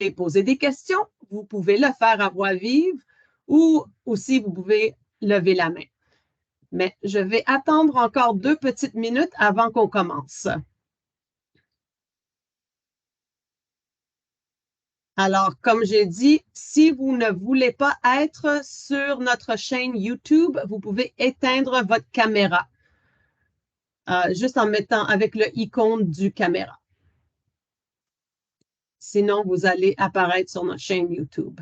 poser des questions, vous pouvez le faire à voix vive ou aussi vous pouvez lever la main. Mais je vais attendre encore 2 petites minutes avant qu'on commence. Alors, comme j'ai dit, si vous ne voulez pas être sur notre chaîne YouTube, vous pouvez éteindre votre caméra juste en mettant avec le icône du caméra. Sinon, vous allez apparaître sur notre chaîne YouTube.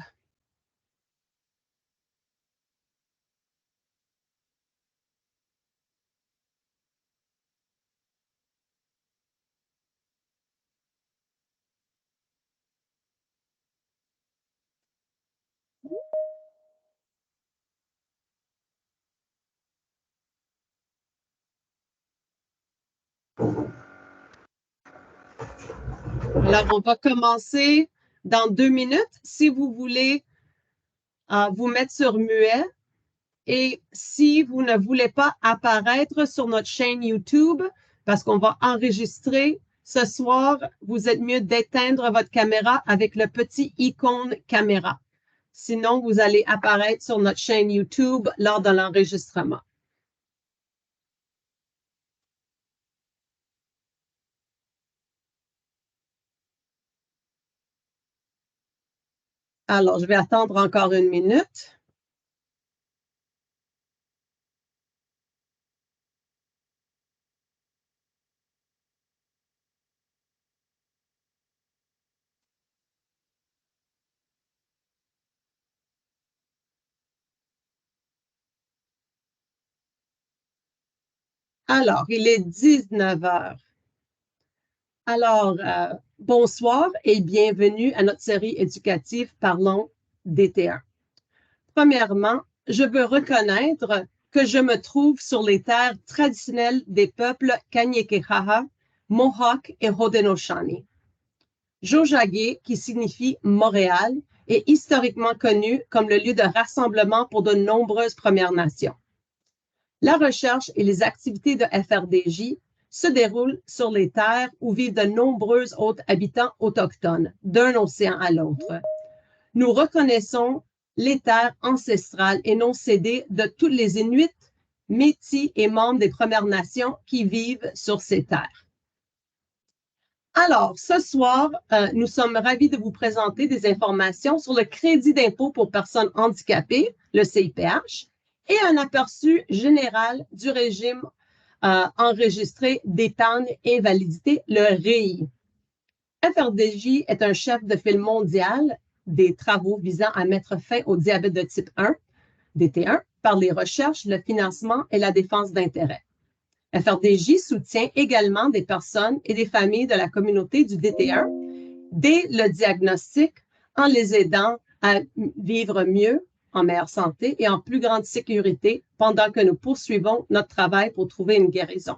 Alors, on va commencer dans 2 minutes. Si vous voulez vous mettre sur muet et si vous ne voulez pas apparaître sur notre chaîne YouTube, parce qu'on va enregistrer ce soir, vous êtes mieux d'éteindre votre caméra avec le petit icône caméra. Sinon, vous allez apparaître sur notre chaîne YouTube lors de l'enregistrement. Alors, je vais attendre encore 1 minute. Alors, il est 19 heures. Alors, bonsoir et bienvenue à notre série éducative Parlons DT1. Premièrement, je veux reconnaître que je me trouve sur les terres traditionnelles des peuples Kanien'kehá:ka, Mohawk et Haudenosaunee. Jojage, qui signifie Montréal, est historiquement connu comme le lieu de rassemblement pour de nombreuses Premières Nations. La recherche et les activités de FRDJ se déroulent sur les terres où vivent de nombreux autres habitants autochtones, d'un océan à l'autre. Nous reconnaissons les terres ancestrales et non cédées de tous les Inuits, Métis et membres des Premières Nations qui vivent sur ces terres. Alors, ce soir, nous sommes ravis de vous présenter des informations sur le crédit d'impôt pour personnes handicapées, le CIPH, et un aperçu général du régime enregistré d'épargne invalidité, le REI. FRDJ est un chef de file mondial des travaux visant à mettre fin au diabète de type 1, DT1, par les recherches, le financement et la défense d'intérêts. FRDJ soutient également des personnes et des familles de la communauté du DT1 dès le diagnostic en les aidant à vivre mieux, en meilleure santé et en plus grande sécurité pendant que nous poursuivons notre travail pour trouver une guérison.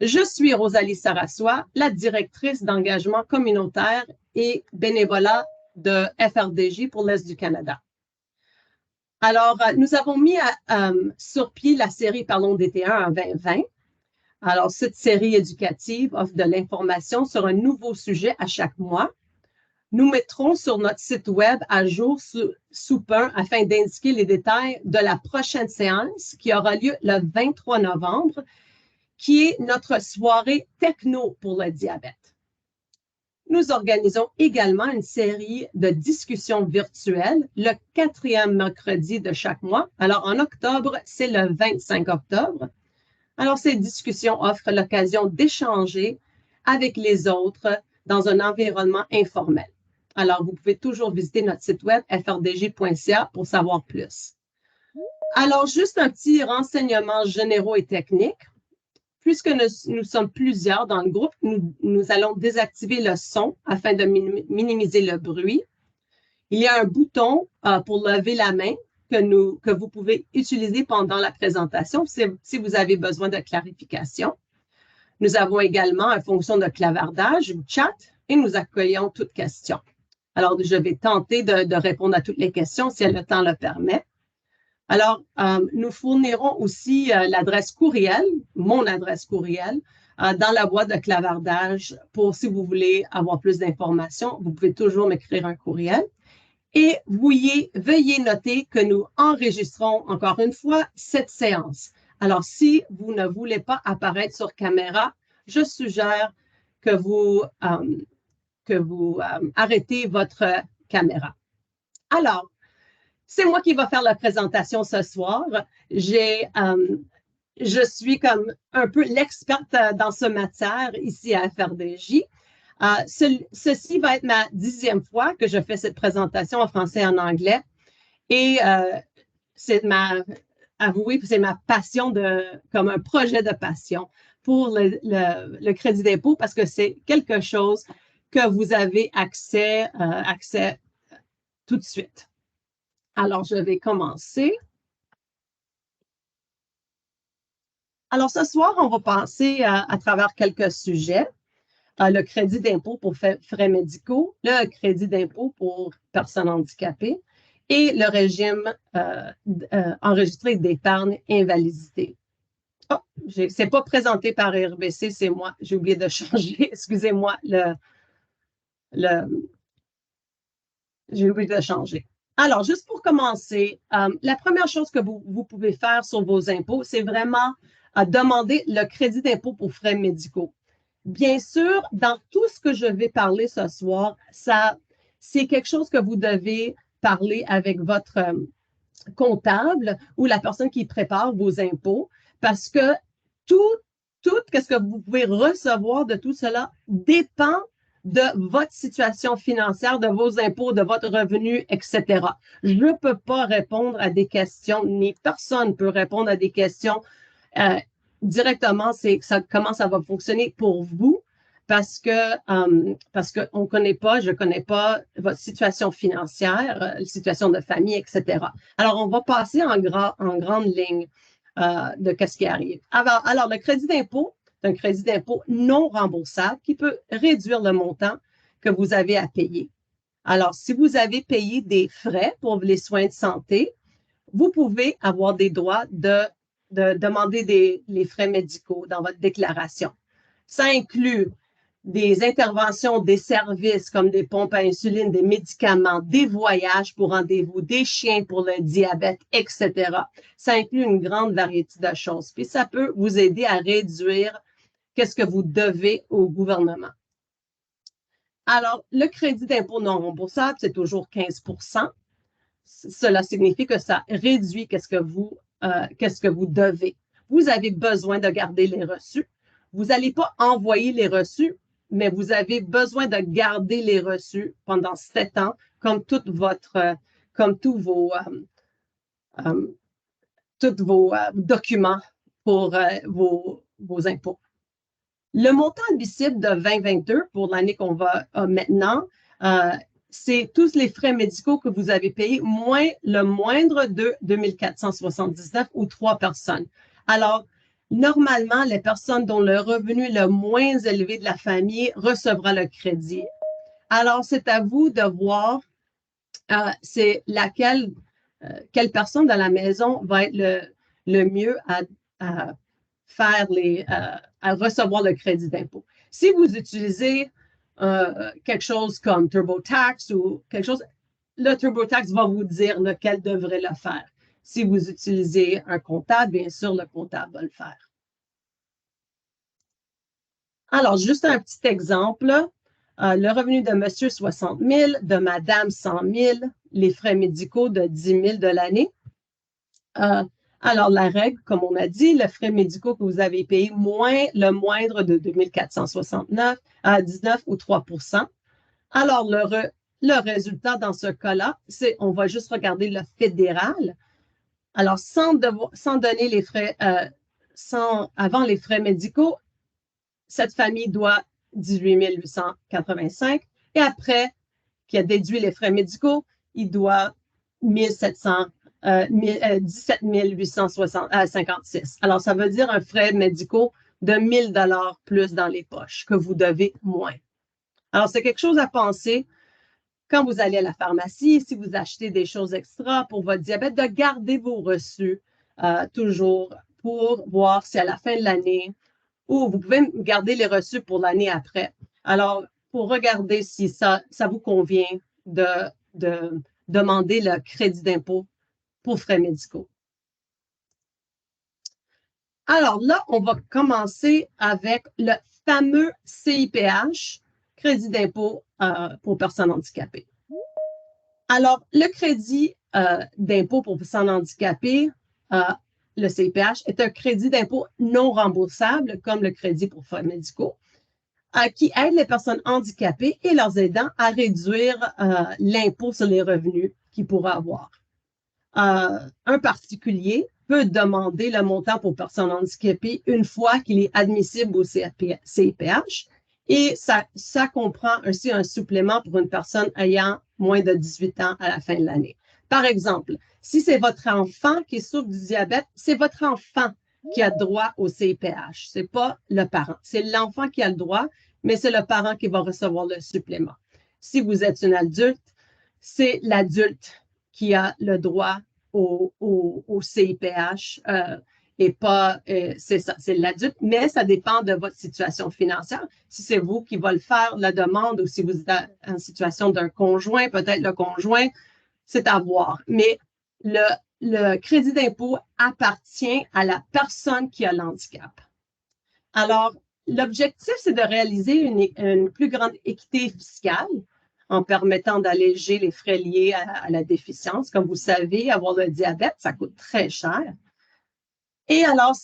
Je suis Rosalie Sarassois, la directrice d'engagement communautaire et bénévolat de FRDJ pour l'Est du Canada. Alors, nous avons mis sur pied la série Parlons DT1 en 2020. Alors, cette série éducative offre de l'information sur un nouveau sujet à chaque mois. Nous mettrons sur notre site web à jour sous peu afin d'indiquer les détails de la prochaine séance qui aura lieu le 23 novembre, qui est notre soirée techno pour le diabète. Nous organisons également une série de discussions virtuelles le 4e mercredi de chaque mois. Alors, en octobre, c'est le 25 octobre. Alors, ces discussions offrent l'occasion d'échanger avec les autres dans un environnement informel. Alors, vous pouvez toujours visiter notre site web frdj.ca pour savoir plus. Alors, juste un petit renseignement généraux et techniques. Puisque nous sommes plusieurs dans le groupe, nous allons désactiver le son afin de minimiser le bruit. Il y a un bouton pour lever la main que vous pouvez utiliser pendant la présentation si vous avez besoin de clarification. Nous avons également une fonction de clavardage ou chat et nous accueillons toute question. Alors, je vais tenter de répondre à toutes les questions si le temps le permet. Alors, nous fournirons aussi l'adresse courriel, mon adresse courriel, dans la boîte de clavardage pour si vous voulez avoir plus d'informations. Vous pouvez toujours m'écrire un courriel. Et veuillez noter que nous enregistrons encore une fois cette séance. Alors, si vous ne voulez pas apparaître sur caméra, je suggère que vous arrêtez votre caméra. Alors, c'est moi qui vais faire la présentation ce soir. Je suis comme un peu l'experte dans ce matière ici à FRDJ. Ceci va être ma 10e fois que je fais cette présentation en français et en anglais. Et c'est ma passion comme un projet de passion pour le crédit d'impôt parce que c'est quelque chose que vous avez accès tout de suite. Alors, je vais commencer. Alors, ce soir, on va passer à travers quelques sujets. Le crédit d'impôt pour frais médicaux, le crédit d'impôt pour personnes handicapées et le régime enregistré d'épargne invalidité. Oh, c'est pas présenté par RBC, c'est moi. J'ai oublié de changer, excusez-moi, j'ai oublié de changer. Alors, juste pour commencer, la première chose que vous pouvez faire sur vos impôts, c'est vraiment demander le crédit d'impôt pour frais médicaux. Bien sûr, dans tout ce que je vais parler ce soir, c'est quelque chose que vous devez parler avec votre comptable ou la personne qui prépare vos impôts parce que tout ce que vous pouvez recevoir de tout cela dépend de votre situation financière, de vos impôts, de votre revenu, etc. Je ne peux pas répondre à des questions, ni personne ne peut répondre à des questions directement, comment ça va fonctionner pour vous parce que on connaît pas, je connais pas votre situation financière, situation de famille, etc. Alors, on va passer en grande ligne de qu'est-ce qui arrive. Alors, le crédit d'impôt, c'est un crédit d'impôt non remboursable qui peut réduire le montant que vous avez à payer. Alors, si vous avez payé des frais pour les soins de santé, vous pouvez avoir des droits de demander les frais médicaux dans votre déclaration. Ça inclut des interventions, des services comme des pompes à insuline, des médicaments, des voyages pour rendez-vous, des chiens pour le diabète, etc. Ça inclut une grande variété de choses. Puis ça peut vous aider à réduire qu'est-ce que vous devez au gouvernement. Alors, le crédit d'impôt non remboursable, c'est toujours 15%. Cela signifie que ça réduit qu'est-ce que vous devez. Vous avez besoin de garder les reçus. Vous n'allez pas envoyer les reçus, mais vous avez besoin de garder les reçus pendant 7 ans, comme tous vos documents pour vos impôts. Le montant admissible de 2022 pour l'année qu'on va maintenant, c'est tous les frais médicaux que vous avez payés, moins le moindre de 2479 ou 3 personnes. Alors, normalement, les personnes dont le revenu est le moins élevé de la famille recevra le crédit. Alors, c'est à vous de voir c'est quelle personne dans la maison va être le mieux à recevoir le crédit d'impôt. Si vous utilisez quelque chose comme TurboTax ou quelque chose, le TurboTax va vous dire lequel devrait le faire. Si vous utilisez un comptable, bien sûr, le comptable va le faire. Alors, juste un petit exemple. Le revenu de monsieur, 60 000, de madame, 100 000, les frais médicaux de 10 000 de l'année. Alors, la règle, comme on a dit, les frais médicaux que vous avez payés, moins le moindre de 2469 à 19 ou 3 %. Alors, le résultat dans ce cas-là, c'est, on va juste regarder le fédéral. Alors, sans donner les frais, avant les frais médicaux, cette famille doit 18 885 et après qu'il a déduit les frais médicaux, il doit 17 856. Alors, ça veut dire un frais médicaux de 1 000 $ plus dans les poches que vous devez moins. Alors, c'est quelque chose à penser quand vous allez à la pharmacie, si vous achetez des choses extra pour votre diabète, de garder vos reçus toujours pour voir si à la fin de l'année, ou vous pouvez garder les reçus pour l'année après. Alors, pour regarder si ça vous convient de demander le crédit d'impôt pour frais médicaux. Alors là, on va commencer avec le fameux CIPH, crédit d'impôt pour personnes handicapées. Alors, le crédit d'impôt pour personnes handicapées, le CIPH, est un crédit d'impôt non remboursable, comme le crédit pour frais médicaux, qui aide les personnes handicapées et leurs aidants à réduire l'impôt sur les revenus qu'ils pourraient avoir. Un particulier peut demander le montant pour personnes handicapées une fois qu'il est admissible au CIPH et ça comprend aussi un supplément pour une personne ayant moins de 18 ans à la fin de l'année. Par exemple, si c'est votre enfant qui souffre du diabète, c'est votre enfant qui a droit au CIPH. Ce n'est pas le parent. C'est l'enfant qui a le droit, mais c'est le parent qui va recevoir le supplément. Si vous êtes une adulte, c'est l'adulte qui a le droit au CIPH et pas, c'est ça, c'est l'adulte, mais ça dépend de votre situation financière. Si c'est vous qui va le faire, la demande, ou si vous êtes en situation d'un conjoint, peut-être le conjoint, c'est à voir. Mais le crédit d'impôt appartient à la personne qui a l'handicap. Alors, l'objectif, c'est de réaliser une plus grande équité fiscale en permettant d'alléger les frais liés à la déficience. Comme vous savez, avoir le diabète, ça coûte très cher. Et alors,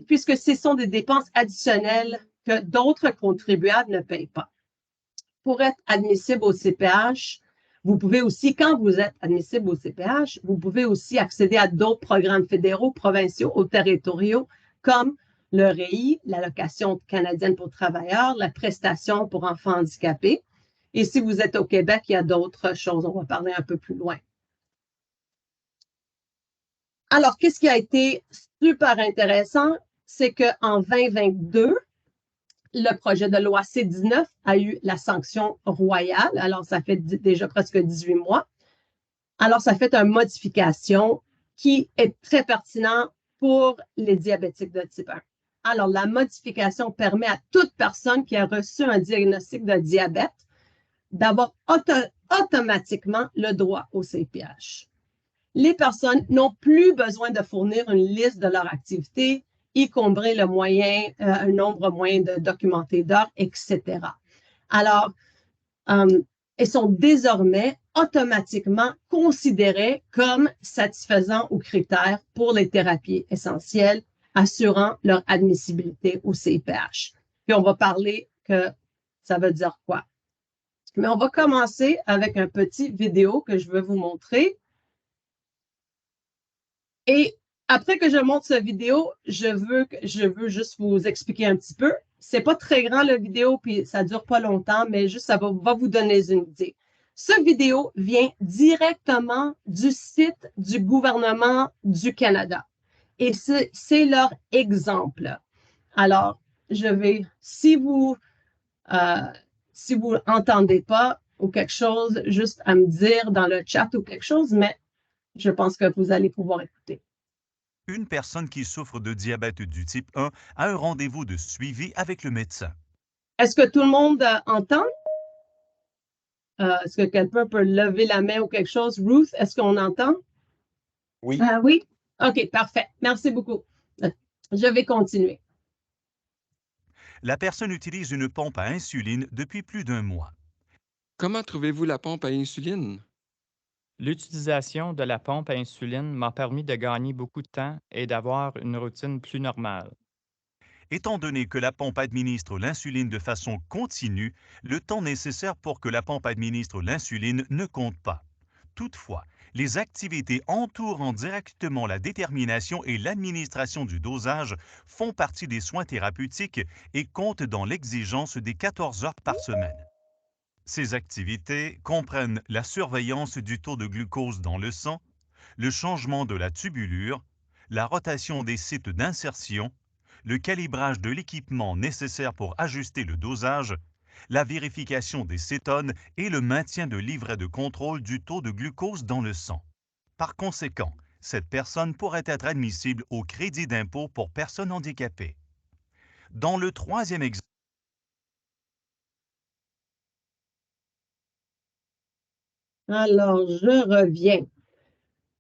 puisque ce sont des dépenses additionnelles que d'autres contribuables ne payent pas. Pour être admissible au CPH, vous pouvez aussi, quand vous êtes admissible au CPH, vous pouvez aussi accéder à d'autres programmes fédéraux, provinciaux ou territoriaux, comme le REI, l'allocation canadienne pour travailleurs, la prestation pour enfants handicapés. Et si vous êtes au Québec, il y a d'autres choses. On va parler un peu plus loin. Alors, qu'est-ce qui a été super intéressant? C'est qu'en 2022, le projet de loi C-19 a eu la sanction royale. Alors, ça fait déjà presque 18 mois. Alors, ça fait une modification qui est très pertinente pour les diabétiques de type 1. Alors, la modification permet à toute personne qui a reçu un diagnostic de diabète d'avoir automatiquement le droit au CPH. Les personnes n'ont plus besoin de fournir une liste de leur activité, y compris un nombre moyen de documentés d'heures, etc. Alors, elles sont désormais automatiquement considérées comme satisfaisant aux critères pour les thérapies essentielles, assurant leur admissibilité au CIPH. Puis on va parler que ça veut dire quoi. Mais on va commencer avec un petit vidéo que je veux vous montrer. Et après que je montre cette vidéo, je veux juste vous expliquer un petit peu. C'est pas très grand la vidéo, puis ça dure pas longtemps, mais juste ça va vous donner une idée. Cette vidéo vient directement du site du gouvernement du Canada. Et c'est leur exemple. Alors, si vous entendez pas ou quelque chose, juste à me dire dans le chat ou quelque chose, mais je pense que vous allez pouvoir écouter. Une personne qui souffre de diabète du type 1 a un rendez-vous de suivi avec le médecin. Est-ce que tout le monde entend? Est-ce que quelqu'un peut lever la main ou quelque chose? Ruth, est-ce qu'on entend? Oui. Oui. OK, parfait. Merci beaucoup. Je vais continuer. La personne utilise une pompe à insuline depuis plus d'1 mois. Comment trouvez-vous la pompe à insuline? L'utilisation de la pompe à insuline m'a permis de gagner beaucoup de temps et d'avoir une routine plus normale. Étant donné que la pompe administre l'insuline de façon continue, le temps nécessaire pour que la pompe administre l'insuline ne compte pas. Toutefois, les activités entourant directement la détermination et l'administration du dosage font partie des soins thérapeutiques et comptent dans l'exigence des 14 heures par semaine. Ces activités comprennent la surveillance du taux de glucose dans le sang, le changement de la tubulure, la rotation des sites d'insertion, le calibrage de l'équipement nécessaire pour ajuster le dosage, la vérification des cétones et le maintien de livrets de contrôle du taux de glucose dans le sang. Par conséquent, cette personne pourrait être admissible au crédit d'impôt pour personnes handicapées. Dans le troisième exemple, Alors, je reviens.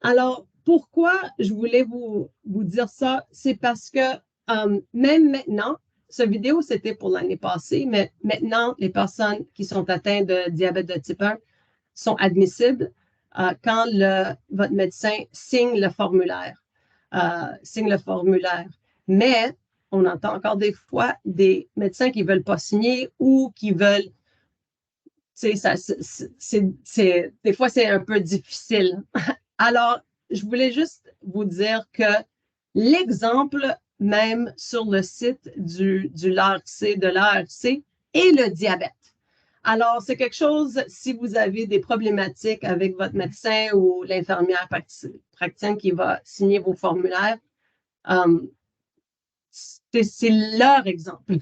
Alors, pourquoi je voulais vous dire ça? C'est parce que même maintenant, cette vidéo, c'était pour l'année passée, mais maintenant, les personnes qui sont atteintes de diabète de type 1 sont admissibles quand votre médecin signe le formulaire. Mais on entend encore des fois des médecins qui ne veulent pas signer ou qui veulent, des fois, c'est un peu difficile. Alors, je voulais juste vous dire que l'exemple même sur le site de l'ARC est le diabète. Alors, c'est quelque chose, si vous avez des problématiques avec votre médecin ou l'infirmière praticienne qui va signer vos formulaires, c'est leur exemple.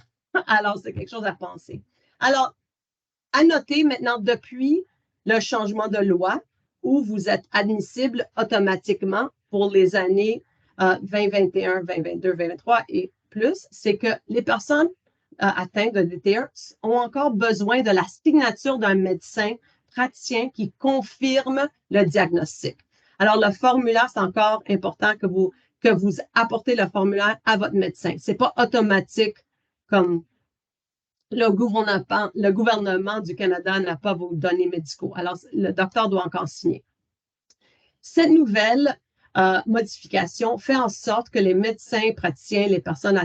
Alors, c'est quelque chose à penser. Alors, à noter maintenant, depuis le changement de loi, où vous êtes admissible automatiquement pour les années 2021, 2022, 2023 et plus, c'est que les personnes atteintes de DT1 ont encore besoin de la signature d'un médecin praticien qui confirme le diagnostic. Alors, le formulaire, c'est encore important que vous apportez le formulaire à votre médecin. Ce n'est pas automatique comme le gouvernement du Canada n'a pas vos données médicaux. Alors, le docteur doit encore signer. Cette nouvelle modification fait en sorte que les médecins praticiens, les personnes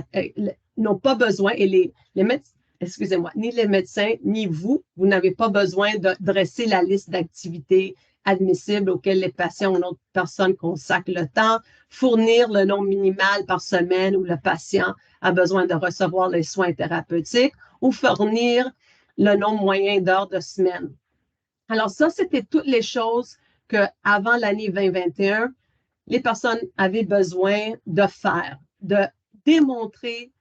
n'ont pas besoin, et les médecins, excusez-moi, ni les médecins, ni vous n'avez pas besoin de dresser la liste d'activités admissibles auxquelles les patients ou une autre personne consacrent le temps, fournir le nombre minimal par semaine où le patient a besoin de recevoir les soins thérapeutiques ou fournir le nombre moyen d'heures de semaine. Alors ça, c'était toutes les choses qu'avant l'année 2021, les personnes avaient besoin de faire, de démontrer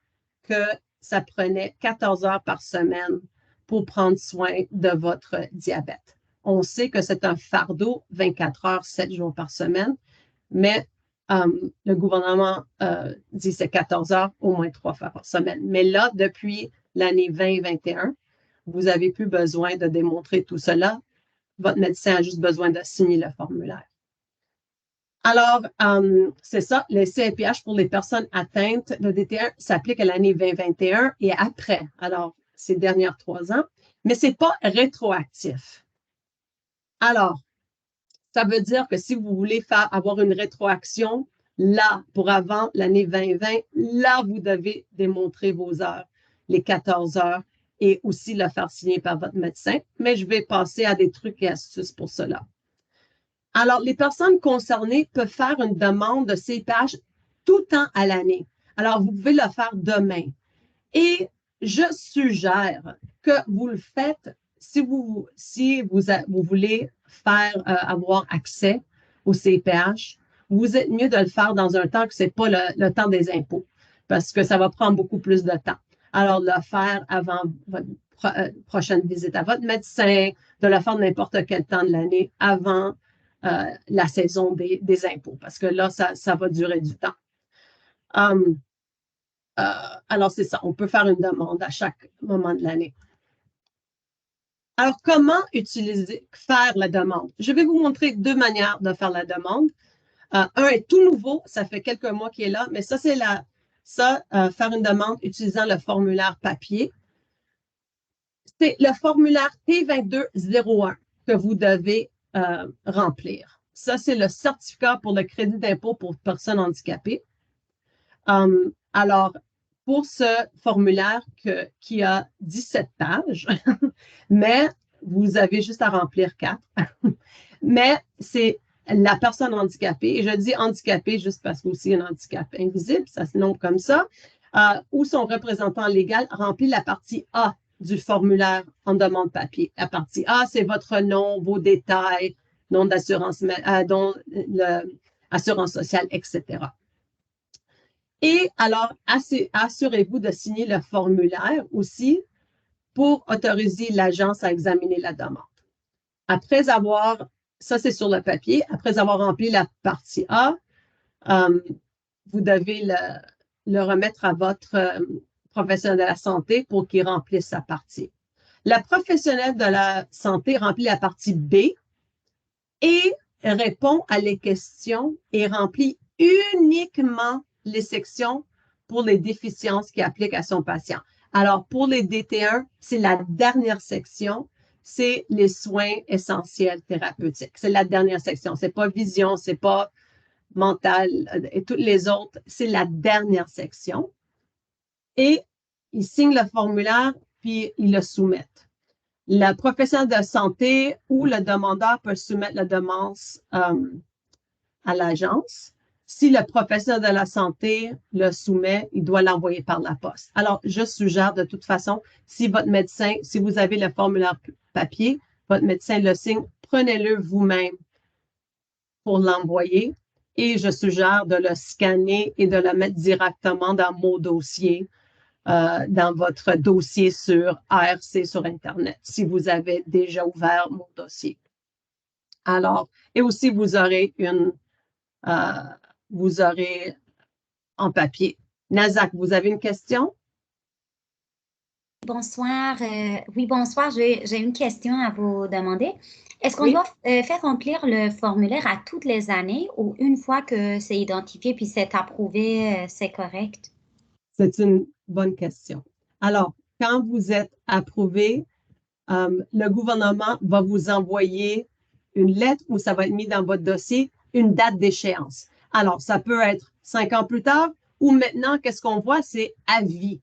que ça prenait 14 heures par semaine pour prendre soin de votre diabète. On sait que c'est un fardeau, 24 heures, 7 jours par semaine, mais le gouvernement dit c'est 14 heures, au moins 3 fois par semaine. Mais là, depuis l'année 2021, vous n'avez plus besoin de démontrer tout cela. Votre médecin a juste besoin de signer le formulaire. Alors, c'est ça, le CNPH pour les personnes atteintes de DT1 s'applique à l'année 2021 et après, alors, ces dernières 3 ans, mais ce n'est pas rétroactif. Alors, ça veut dire que si vous voulez avoir une rétroaction, là, pour avant l'année 2020, là, vous devez démontrer vos heures, les 14 heures, et aussi le faire signer par votre médecin. Mais je vais passer à des trucs et astuces pour cela. Alors, les personnes concernées peuvent faire une demande de CPH tout temps à l'année. Alors, vous pouvez le faire demain. Et je suggère que vous le faites si vous voulez avoir accès au CPH, vous êtes mieux de le faire dans un temps que ce n'est pas le temps des impôts, parce que ça va prendre beaucoup plus de temps. Alors, de le faire avant votre prochaine visite à votre médecin, de le faire n'importe quel temps de l'année avant la saison des impôts, parce que là, ça va durer du temps. Alors, c'est ça, on peut faire une demande à chaque moment de l'année. Alors, comment faire la demande? Je vais vous montrer 2 manières de faire la demande. Un est tout nouveau, ça fait quelques mois qu'il est là, mais ça, c'est faire une demande utilisant le formulaire papier. C'est le formulaire T2201 que vous devez remplir. Ça, c'est le certificat pour le crédit d'impôt pour personnes handicapées. Alors, pour ce formulaire qui a 17 pages, mais vous avez juste à remplir 4. Mais c'est la personne handicapée, et je dis handicapée juste parce qu'il y a un handicap invisible, ça se nomme comme ça, ou son représentant légal remplit la partie A du formulaire en demande papier. La partie A, c'est votre nom, vos détails, nom d'assurance, assurance sociale, etc. Et alors, assurez-vous de signer le formulaire aussi pour autoriser l'agence à examiner la demande. Après avoir, ça c'est sur le papier, après avoir rempli la partie A, vous devez le remettre à votre professionnel de la santé pour qu'il remplisse sa partie. La professionnelle de la santé remplit la partie B et répond à les questions et remplit uniquement les sections pour les déficiences qui appliquent à son patient. Alors, pour les DT1, c'est la dernière section, c'est les soins essentiels thérapeutiques. C'est la dernière section. C'est pas vision, c'est pas mental et toutes les autres. C'est la dernière section. Et ils signent le formulaire, puis ils le soumettent. Le professionnel de santé ou le demandeur peut soumettre la demande à l'agence. Si le professionnel de la santé le soumet, il doit l'envoyer par la poste. Alors, je suggère de toute façon, si votre médecin, si vous avez le formulaire papier, votre médecin le signe, prenez-le vous-même pour l'envoyer et je suggère de le scanner et de le mettre directement dans mon dossier, dans votre dossier sur ARC sur Internet, si vous avez déjà ouvert mon dossier. Alors, et aussi, vous aurez en papier. Nazak, vous avez une question? Bonsoir. Oui, bonsoir. J'ai une question à vous demander. Est-ce qu'on doit faire remplir le formulaire à toutes les années ou une fois que c'est identifié puis c'est approuvé, c'est correct? C'est une bonne question. Alors, quand vous êtes approuvé, le gouvernement va vous envoyer une lettre où ça va être mis dans votre dossier, une date d'échéance. Alors, ça peut être 5 ans plus tard ou maintenant, qu'est-ce qu'on voit? C'est à vie.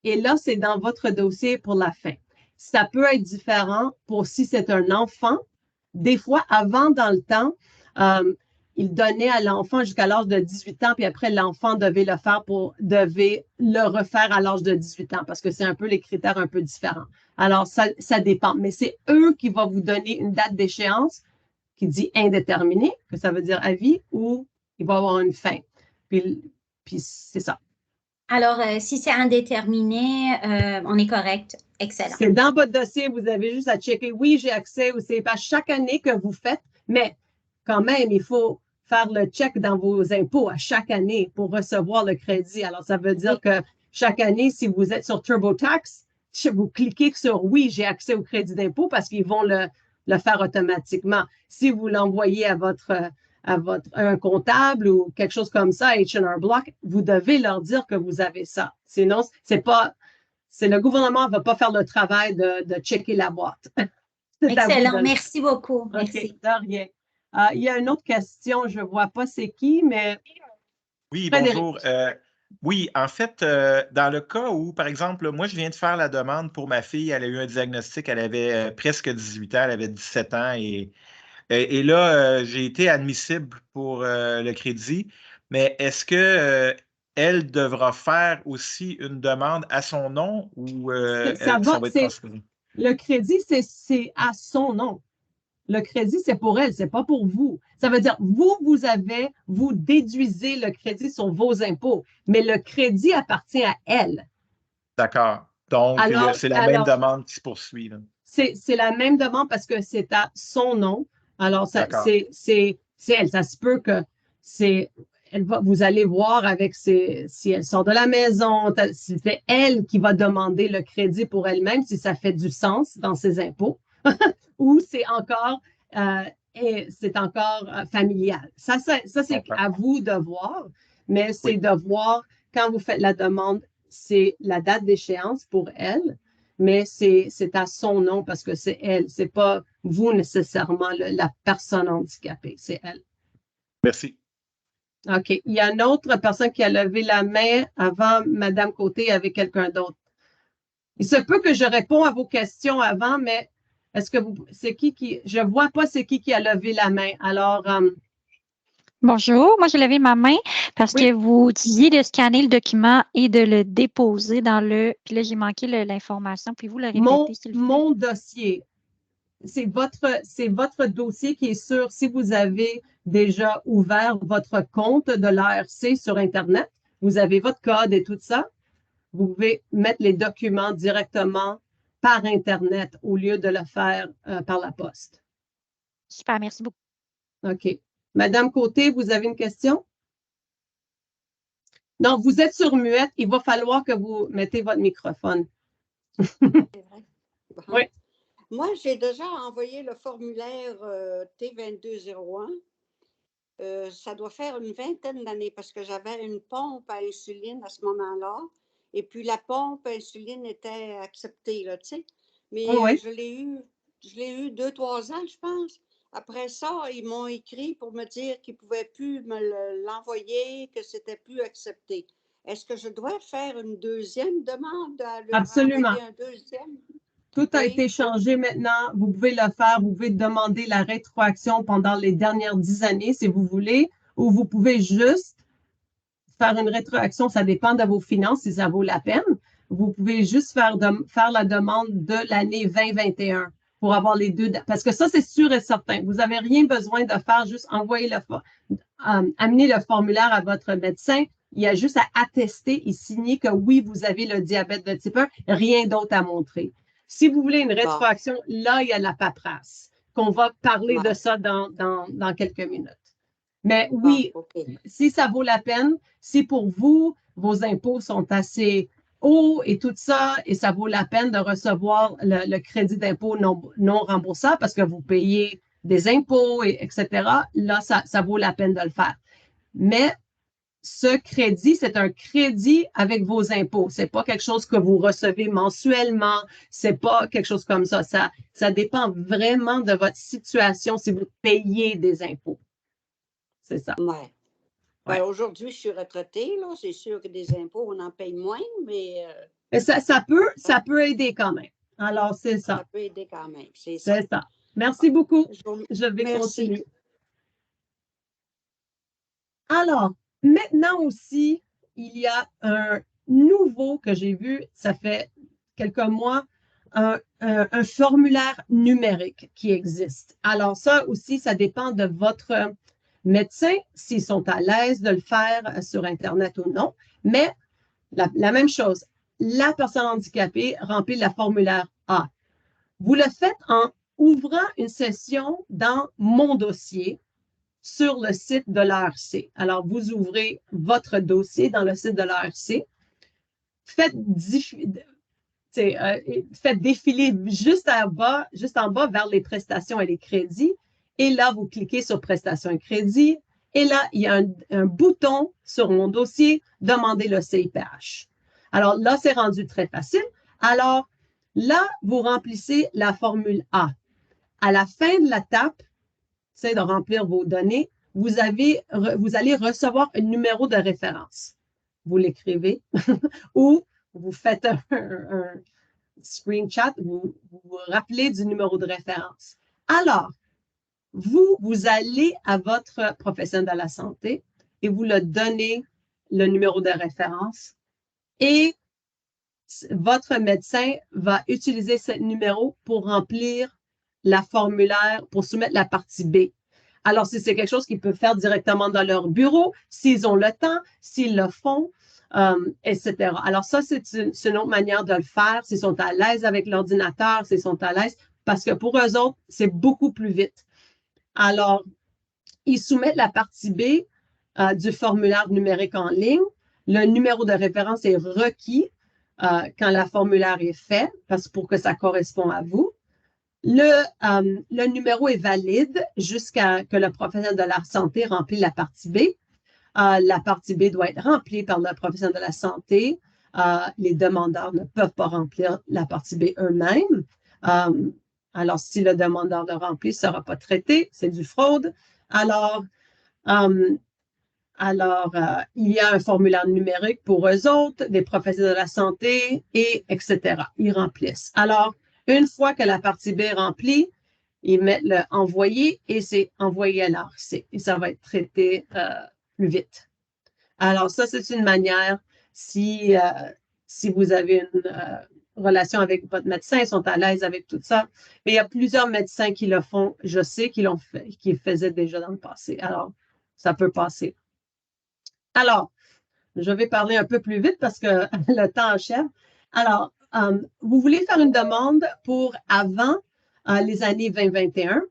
Et là, c'est dans votre dossier pour la fin. Ça peut être différent pour si c'est un enfant. Des fois, avant, dans le temps, il donnait à l'enfant jusqu'à l'âge de 18 ans, puis après, l'enfant devait le refaire à l'âge de 18 ans, parce que c'est un peu les critères un peu différents. Alors, ça dépend. Mais c'est eux qui vont vous donner une date d'échéance qui dit indéterminée, que ça veut dire à vie, ou il va avoir une fin. Puis c'est ça. Alors, si c'est indéterminé, on est correct. Excellent. C'est dans votre dossier, vous avez juste à checker, oui, j'ai accès, ou c'est pas chaque année que vous faites, mais quand même, il faut faire le check dans vos impôts à chaque année pour recevoir le crédit. Alors, ça veut dire que chaque année, si vous êtes sur TurboTax, vous cliquez sur oui, j'ai accès au crédit d'impôt parce qu'ils vont le faire automatiquement. Si vous l'envoyez à un comptable ou quelque chose comme ça, H&R Block, vous devez leur dire que vous avez ça. Sinon, le gouvernement ne va pas faire le travail de checker la boîte. Excellent, merci beaucoup. Merci. De rien. Il y a une autre question, je ne vois pas c'est qui, mais... Oui, bonjour. Oui, en fait, dans le cas où, par exemple, moi, je viens de faire la demande pour ma fille, elle a eu un diagnostic, elle avait presque 18 ans, elle avait 17 ans, et là, j'ai été admissible pour le crédit, mais est-ce que elle devra faire aussi une demande à son nom ou ça va être transféré? Le crédit, c'est à son nom. Le crédit, c'est pour elle, c'est pas pour vous. Ça veut dire, vous déduisez le crédit sur vos impôts, mais le crédit appartient à elle. D'accord. Donc, c'est la même demande qui se poursuit. C'est la même demande parce que c'est à son nom. Alors, c'est elle. Ça se peut que vous allez voir avec si elle sort de la maison, si c'est elle qui va demander le crédit pour elle-même, si ça fait du sens dans ses impôts, ou c'est encore familial. Ça c'est à vous de voir, mais c'est de voir quand vous faites la demande, c'est la date d'échéance pour elle, mais c'est à son nom parce que c'est elle. C'est pas vous nécessairement la personne handicapée, c'est elle. Merci. OK. Il y a une autre personne qui a levé la main avant Mme Côté avec quelqu'un d'autre. Il se peut que je réponds à vos questions avant, mais est-ce que c'est qui je vois pas c'est qui a levé la main. Alors, bonjour, moi j'ai levé ma main parce que vous disiez de scanner le document et de le déposer dans puis là j'ai manqué l'information. Puis vous le répéter, s'il vous plaît? Mon dossier, c'est votre dossier qui est sûr si vous avez déjà ouvert votre compte de l'ARC sur Internet, vous avez votre code et tout ça, vous pouvez mettre les documents directement par Internet au lieu de le faire par la poste. Super, merci beaucoup. OK. Madame Côté, vous avez une question? Non, vous êtes sur muette. Il va falloir que vous mettez votre microphone. C'est vrai. Bon. Oui. Moi, j'ai déjà envoyé le formulaire T2201. Ça doit faire une vingtaine d'années parce que j'avais une pompe à insuline à ce moment-là. Et puis, la pompe à insuline était acceptée, là, tu sais. Mais Oui. je l'ai eu 2-3 ans, je pense. Après ça, ils m'ont écrit pour me dire qu'ils ne pouvaient plus me l'envoyer, que c'était plus accepté. Est-ce que je dois faire une deuxième demande à leur Absolument. envoyer un deuxième? Tout a Oui. été changé maintenant. Vous pouvez le faire. Vous pouvez demander la rétroaction pendant les dernières 10 années si vous voulez, ou vous pouvez juste faire une rétroaction. Ça dépend de vos finances si ça vaut la peine. Vous pouvez juste faire la demande de l'année 2021 pour avoir les deux. Parce que ça, c'est sûr et certain. Vous n'avez rien besoin de faire, juste amener le formulaire à votre médecin. Il y a juste à attester et signer que oui, vous avez le diabète de type 1, rien d'autre à montrer. Si vous voulez une rétroaction, là, il y a la paperasse, qu'on va parler de ça dans quelques minutes. Mais oui, si ça vaut la peine, si pour vous, vos impôts sont assez hauts et tout ça, et ça vaut la peine de recevoir le crédit d'impôt non remboursable parce que vous payez des impôts, etc., là, ça vaut la peine de le faire. Mais ce crédit, c'est un crédit avec vos impôts. C'est pas quelque chose que vous recevez mensuellement. C'est pas quelque chose comme ça. Ça dépend vraiment de votre situation si vous payez des impôts. C'est ça. Ouais. Ben, aujourd'hui, je suis retraitée, là. C'est sûr que des impôts, on en paye moins, mais... Ça peut aider quand même. Alors, c'est ça. Ça peut aider quand même, c'est ça. C'est ça. Merci beaucoup. Je vais continuer. Alors, maintenant aussi, il y a un nouveau que j'ai vu, ça fait quelques mois, un formulaire numérique qui existe. Alors, ça aussi, ça dépend de votre médecin, s'ils sont à l'aise de le faire sur Internet ou non. Mais la même chose, la personne handicapée remplit le formulaire A. Vous le faites en ouvrant une session dans Mon dossier sur le site de l'ARC. Alors, vous ouvrez votre dossier dans le site de l'ARC. Faites défiler juste en bas vers les prestations et les crédits. Et là, vous cliquez sur prestations et crédits. Et là, il y a un bouton sur Mon dossier, demander le CIPH. Alors là, c'est rendu très facile. Alors là, vous remplissez la formule A. À la fin de la tape, c'est de remplir vos données, vous allez recevoir un numéro de référence. Vous l'écrivez ou vous faites un screenshot, vous vous rappelez du numéro de référence. Alors, vous allez à votre professionnel de la santé et vous le donnez le numéro de référence et votre médecin va utiliser ce numéro pour remplir la formulaire, pour soumettre la partie B. Alors, si c'est quelque chose qu'ils peuvent faire directement dans leur bureau, s'ils ont le temps, s'ils le font, etc. Alors, ça, c'est une autre manière de le faire, s'ils sont à l'aise avec l'ordinateur, s'ils sont à l'aise, parce que pour eux autres, c'est beaucoup plus vite. Alors, ils soumettent la partie B du formulaire numérique en ligne. Le numéro de référence est requis quand le formulaire est fait, parce pour que ça corresponde à vous. Le numéro est valide jusqu'à que le professionnel de la santé remplisse la partie B. La partie B doit être remplie par le professionnel de la santé. Les demandeurs ne peuvent pas remplir la partie B eux-mêmes. Alors, si le demandeur le remplit, ne sera pas traité. C'est du fraude. Alors, il y a un formulaire numérique pour eux autres, des professionnels de la santé, etc. Ils remplissent. Alors, une fois que la partie B est remplie, ils mettent le « envoyer » et c'est envoyé à l'ARC. Et ça va être traité plus vite. Alors, ça, c'est une manière, si vous avez une relation avec votre médecin, ils sont à l'aise avec tout ça. Mais il y a plusieurs médecins qui le font. Je sais qu'ils l'ont fait, qu'ils le faisaient déjà dans le passé. Alors, ça peut passer. Alors, je vais parler un peu plus vite parce que le temps achève. Alors, vous voulez faire une demande pour avant les années 2021.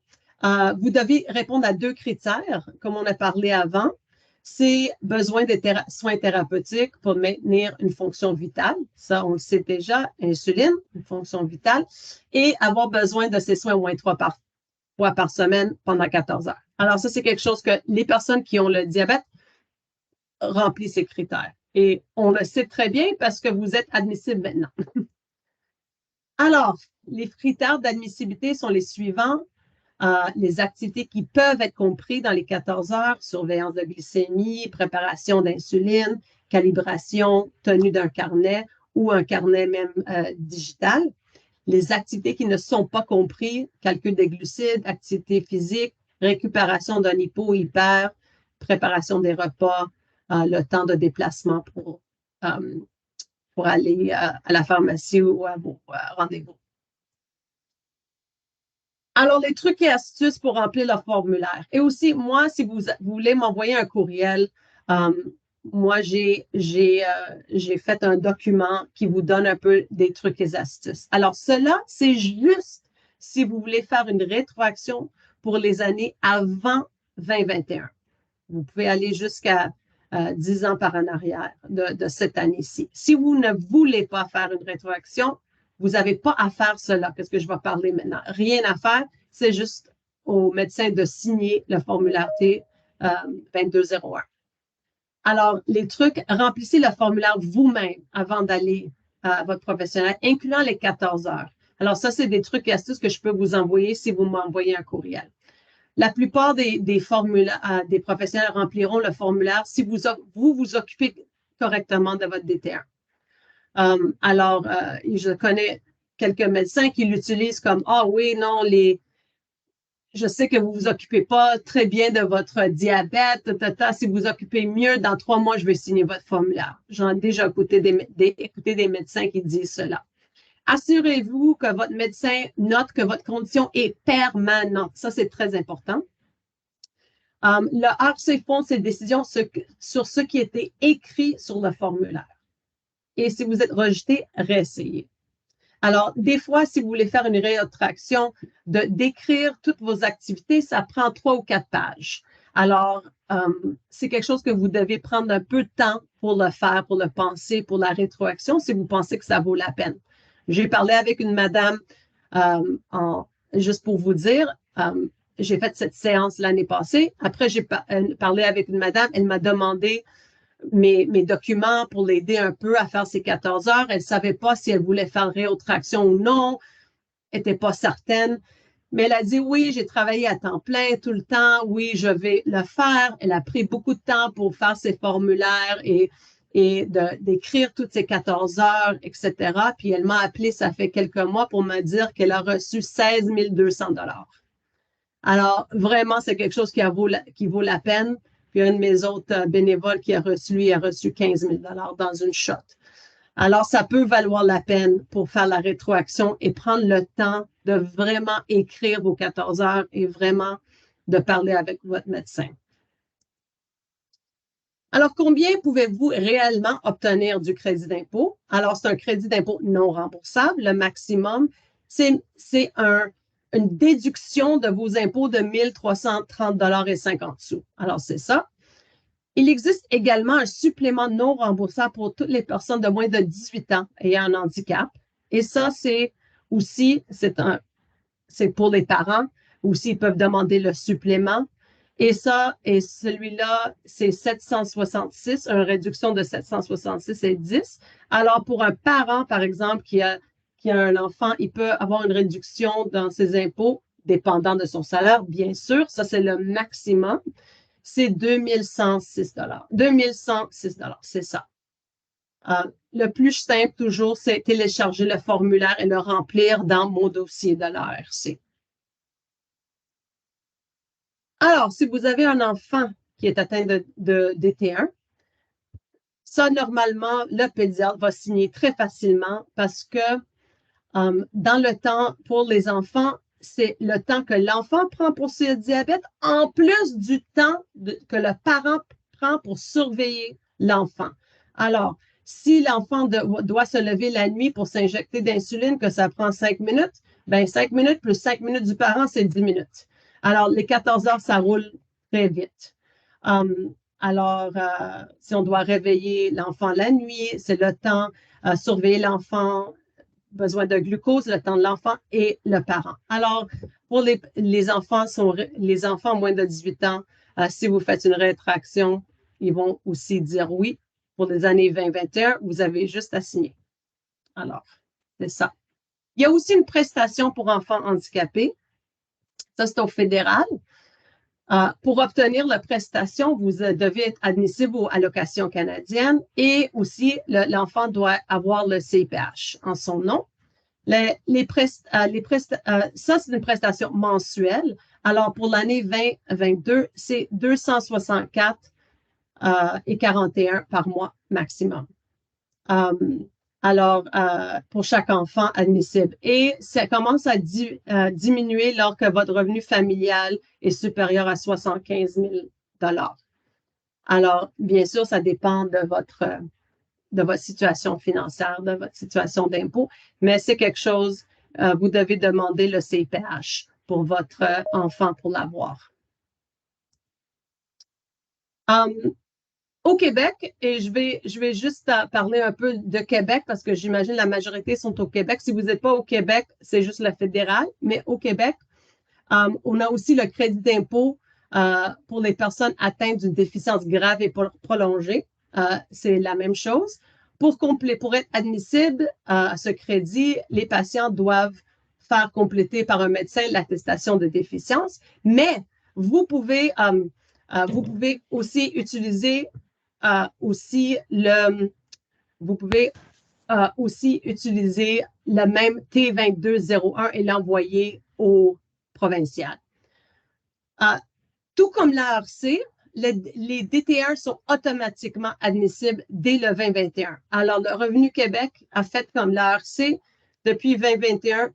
Vous devez répondre à 2 critères, comme on a parlé avant. c'est besoin de soins thérapeutiques pour maintenir une fonction vitale. Ça, on le sait déjà, insuline, une fonction vitale, et avoir besoin de ces soins au moins 3 fois par semaine pendant 14 heures. Alors, ça, c'est quelque chose que les personnes qui ont le diabète remplissent ces critères. Et on le sait très bien parce que vous êtes admissible maintenant. Alors, les critères d'admissibilité sont les suivants. Les activités qui peuvent être comprises dans les 14 heures, surveillance de glycémie, préparation d'insuline, calibration, tenue d'un carnet ou un carnet même digital. Les activités qui ne sont pas comprises, calcul des glucides, activité physique, récupération d'un hypo-hyper, préparation des repas, le temps de déplacement pour aller à la pharmacie ou à vos rendez-vous. Alors, les trucs et astuces pour remplir le formulaire. Et aussi, moi, si vous voulez m'envoyer un courriel, moi, j'ai fait un document qui vous donne un peu des trucs et astuces. Alors, cela, c'est juste si vous voulez faire une rétroaction pour les années avant 2021. Vous pouvez aller jusqu'à 10 ans par en arrière de cette année-ci. Si vous ne voulez pas faire une rétroaction, vous n'avez pas à faire cela, qu'est-ce que je vais parler maintenant. Rien à faire, c'est juste au médecin de signer le formulaire T 2201. Alors, les trucs, remplissez le formulaire vous-même avant d'aller à votre professionnel, incluant les 14 heures. Alors, ça, c'est des trucs et astuces que je peux vous envoyer si vous m'envoyez un courriel. La plupart des professionnels rempliront le formulaire si vous vous occupez correctement de votre DT1. Alors, je connais quelques médecins qui l'utilisent comme « Ah oui, non, je sais que vous ne vous occupez pas très bien de votre diabète, si vous vous occupez mieux, dans 3 mois, je vais signer votre formulaire. » J'en ai déjà écouté des médecins qui disent cela. Assurez-vous que votre médecin note que votre condition est permanente. Ça, c'est très important. Le HC fonde ses décisions sur ce qui était écrit sur le formulaire. Et si vous êtes rejeté, réessayez. Alors, des fois, si vous voulez faire une rétroaction, d'écrire toutes vos activités, ça prend 3 ou 4 pages. Alors, c'est quelque chose que vous devez prendre un peu de temps pour le faire, pour le penser, pour la rétroaction, si vous pensez que ça vaut la peine. J'ai parlé avec une madame, juste pour vous dire, j'ai fait cette séance l'année passée. Après, j'ai parlé avec une madame, elle m'a demandé mes documents pour l'aider un peu à faire ses 14 heures. Elle ne savait pas si elle voulait faire rétroaction ou non. Elle n'était pas certaine. Mais elle a dit, oui, j'ai travaillé à temps plein tout le temps. Oui, je vais le faire. Elle a pris beaucoup de temps pour faire ses formulaires et d'écrire toutes ces 14 heures, etc. Puis elle m'a appelé, ça fait quelques mois, pour me dire qu'elle a reçu 16 200 $. Alors, vraiment, c'est quelque chose qui vaut la peine. Puis un de mes autres bénévoles qui a reçu 15 000 $ dans une shot. Alors, ça peut valoir la peine pour faire la rétroaction et prendre le temps de vraiment écrire vos 14 heures et vraiment de parler avec votre médecin. Alors, combien pouvez-vous réellement obtenir du crédit d'impôt? Alors, c'est un crédit d'impôt non remboursable. Le maximum, c'est une déduction de vos impôts de 1 330 $ et 50 sous. Alors, c'est ça. Il existe également un supplément non remboursable pour toutes les personnes de moins de 18 ans ayant un handicap. Et ça, c'est aussi, c'est pour les parents. Aussi, ils peuvent demander le supplément. Et ça, et celui-là, c'est 766, une réduction de 766 et 10. Alors, pour un parent, par exemple, qui a un enfant, il peut avoir une réduction dans ses impôts, dépendant de son salaire, bien sûr. Ça, c'est le maximum. C'est 2106 $. 2106 $, c'est ça. Le plus simple, toujours, c'est télécharger le formulaire et le remplir dans mon dossier de l'ARC. Alors, si vous avez un enfant qui est atteint de DT1, ça, normalement, le pédiatre va signer très facilement parce que dans le temps, pour les enfants, c'est le temps que l'enfant prend pour ce diabète, en plus du temps que le parent prend pour surveiller l'enfant. Alors, si l'enfant doit se lever la nuit pour s'injecter d'insuline, que ça prend 5 minutes, bien 5 minutes plus 5 minutes du parent, c'est 10 minutes. Alors, les 14 heures, ça roule très vite. Alors, si on doit réveiller l'enfant la nuit, c'est le temps, surveiller l'enfant, besoin de glucose, le temps de l'enfant et le parent. Alors, pour les enfants moins de 18 ans, si vous faites une rétroaction, ils vont aussi dire oui. Pour les années 2021, vous avez juste à signer. Alors, c'est ça. Il y a aussi une prestation pour enfants handicapés. Ça, c'est au fédéral. Pour obtenir la prestation, vous devez être admissible aux allocations canadiennes et aussi l'enfant doit avoir le CPH en son nom. Ça, c'est une prestation mensuelle. Alors, pour l'année 2022, c'est 264 et 41 par mois maximum. Alors, pour chaque enfant admissible. Et ça commence à diminuer lorsque votre revenu familial est supérieur à 75 000 $. Alors, bien sûr, ça dépend de votre situation financière, de votre situation d'impôt, mais c'est quelque chose, vous devez demander le CPH pour votre enfant pour l'avoir. Au Québec, et je vais juste parler un peu de Québec parce que j'imagine la majorité sont au Québec. Si vous n'êtes pas au Québec, c'est juste le fédéral, mais au Québec, on a aussi le crédit d'impôt pour les personnes atteintes d'une déficience grave et prolongée. C'est la même chose. Pour être admissible à ce crédit, les patients doivent faire compléter par un médecin l'attestation de déficience, mais vous pouvez aussi utiliser le même T2201 et l'envoyer au provincial. Tout comme l'ARC, les DTR sont automatiquement admissibles dès le 2021. Alors, le Revenu Québec a fait comme l'ARC. Depuis 2021,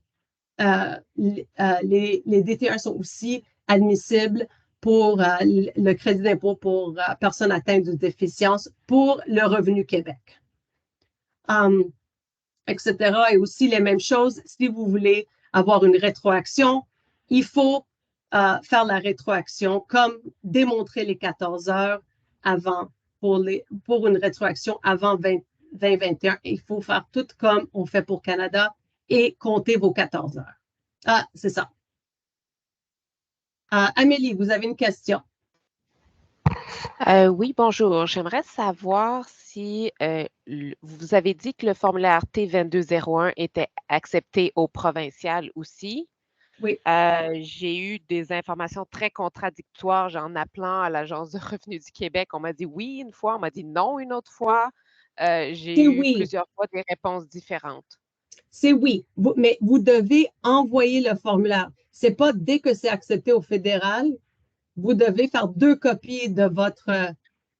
les DTR sont aussi admissibles pour le crédit d'impôt pour personnes atteintes de déficience pour le Revenu Québec, etc. Et aussi les mêmes choses, si vous voulez avoir une rétroaction, il faut faire la rétroaction comme démontrer les 14 heures avant pour une rétroaction avant 2021. Il faut faire tout comme on fait pour Canada et compter vos 14 heures. C'est ça. Amélie, vous avez une question. Oui, bonjour. J'aimerais savoir si vous avez dit que le formulaire T2201 était accepté au provincial aussi. Oui. J'ai eu des informations très contradictoires en appelant à l'Agence de revenus du Québec. On m'a dit oui une fois, on m'a dit non une autre fois. J'ai eu plusieurs fois des réponses différentes. C'est oui, mais vous devez envoyer le formulaire. Ce n'est pas dès que c'est accepté au fédéral, vous devez faire 2 copies de votre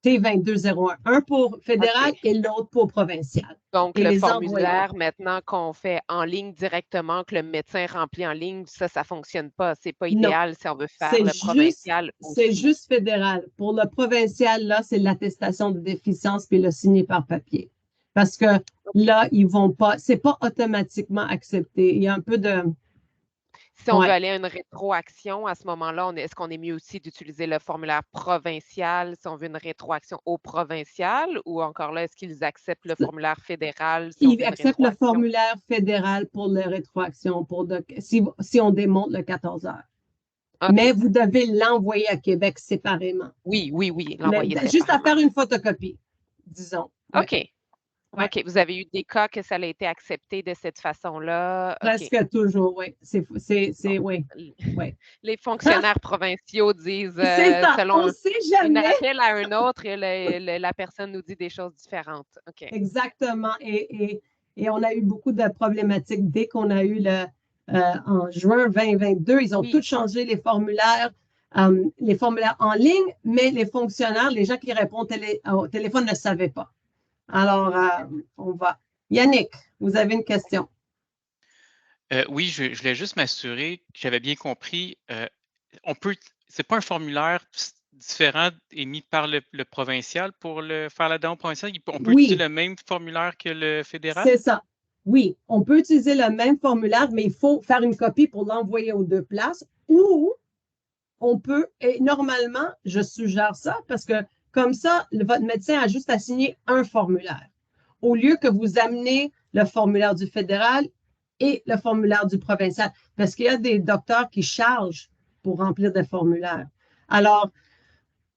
T2201, un pour fédéral et l'autre pour provincial. Donc, le formulaire maintenant qu'on fait en ligne directement, que le médecin remplit en ligne, ça ne fonctionne pas. Ce n'est pas idéal si on veut faire le provincial aussi. C'est juste fédéral. Pour le provincial, là, c'est l'attestation de déficience puis le signer par papier. Parce que là, ils vont pas, c'est pas automatiquement accepté. Il y a un peu de... Si on veut aller à une rétroaction, à ce moment-là, est-ce qu'on est mieux aussi d'utiliser le formulaire provincial si on veut une rétroaction au provincial ou encore là, est-ce qu'ils acceptent le formulaire fédéral? Ils acceptent le formulaire fédéral pour la rétroaction, si on démonte le 14 heures. Okay. Mais vous devez l'envoyer à Québec séparément. Oui, l'envoyer séparément. Juste à faire une photocopie, disons. OK. Ouais. OK. Vous avez eu des cas que ça a été accepté de cette façon-là? Presque toujours, oui. Oui. Les fonctionnaires provinciaux disent selon un appel à un autre et la personne nous dit des choses différentes. Okay. Exactement. Et on a eu beaucoup de problématiques dès qu'on a eu en juin 2022. Ils ont tous changé les formulaires en ligne, mais les fonctionnaires, les gens qui répondent au téléphone ne savaient pas. Alors, on va. Yannick, vous avez une question. Oui, je voulais juste m'assurer que j'avais bien compris. C'est pas un formulaire différent émis par le provincial pour faire la demande provinciale. On peut utiliser le même formulaire que le fédéral? C'est ça. Oui, on peut utiliser le même formulaire, mais il faut faire une copie pour l'envoyer aux 2 places ou on peut, et normalement, je suggère ça parce que Comme ça, votre médecin a juste à signer un formulaire, au lieu que vous amenez le formulaire du fédéral et le formulaire du provincial, parce qu'il y a des docteurs qui chargent pour remplir des formulaires. Alors,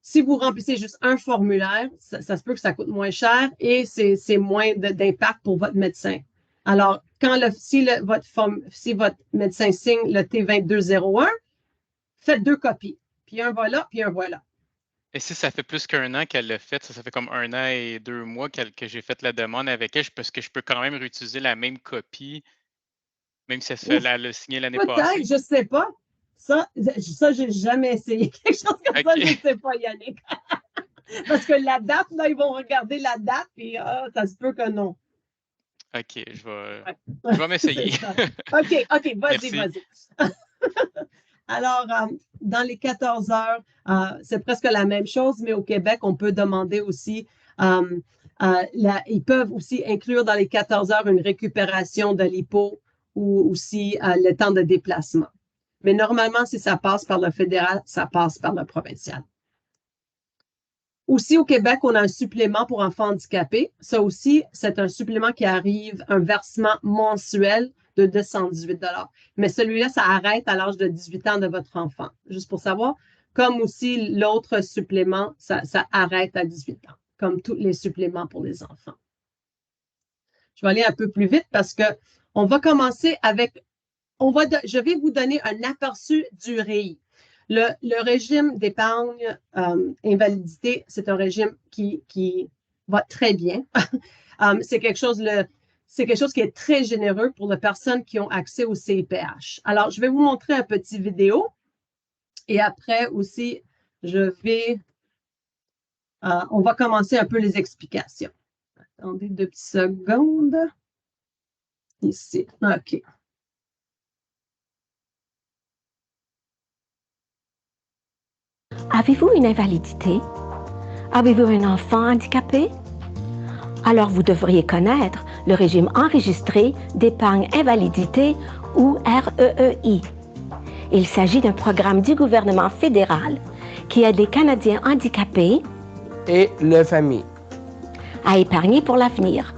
si vous remplissez juste un formulaire, ça se peut que ça coûte moins cher et c'est moins d'impact pour votre médecin. Alors, si votre médecin signe le T2201, faites 2 copies. Puis un voilà, puis un voilà. Et si ça fait plus qu'un an qu'elle l'a fait, ça fait comme 1 an et 2 mois que j'ai fait la demande avec elle, parce que je peux quand même réutiliser la même copie, même si elle l'a signé l'année passée? Peut-être, je ne sais pas. Ça je n'ai jamais essayé quelque chose comme ça, je ne sais pas, Yannick. Parce que la date, là, ils vont regarder la date, puis ça se peut que non. OK, je vais m'essayer. OK, vas-y. Alors, dans les 14 heures, c'est presque la même chose, mais au Québec, on peut demander aussi, ils peuvent aussi inclure dans les 14 heures une récupération de l'hypo ou aussi le temps de déplacement. Mais normalement, si ça passe par le fédéral, ça passe par le provincial. Aussi, au Québec, on a un supplément pour enfants handicapés. Ça aussi, c'est un supplément qui arrive, un versement mensuel de 218 $. Mais celui-là, ça arrête à l'âge de 18 ans de votre enfant. Juste pour savoir, comme aussi l'autre supplément, ça arrête à 18 ans, comme tous les suppléments pour les enfants. Je vais aller un peu plus vite parce qu'on va commencer avec, je vais vous donner un aperçu du REI. Le régime d'épargne invalidité, c'est un régime qui va très bien. C'est quelque chose qui est très généreux pour les personnes qui ont accès au CIPH. Alors, je vais vous montrer un petit vidéo et après aussi, on va commencer un peu les explications. Attendez 2 petites secondes. Ici, OK. Avez-vous une invalidité? Avez-vous un enfant handicapé? Alors vous devriez connaître le régime enregistré d'épargne invalidité ou REEI. Il s'agit d'un programme du gouvernement fédéral qui aide les Canadiens handicapés et leurs familles à épargner pour l'avenir.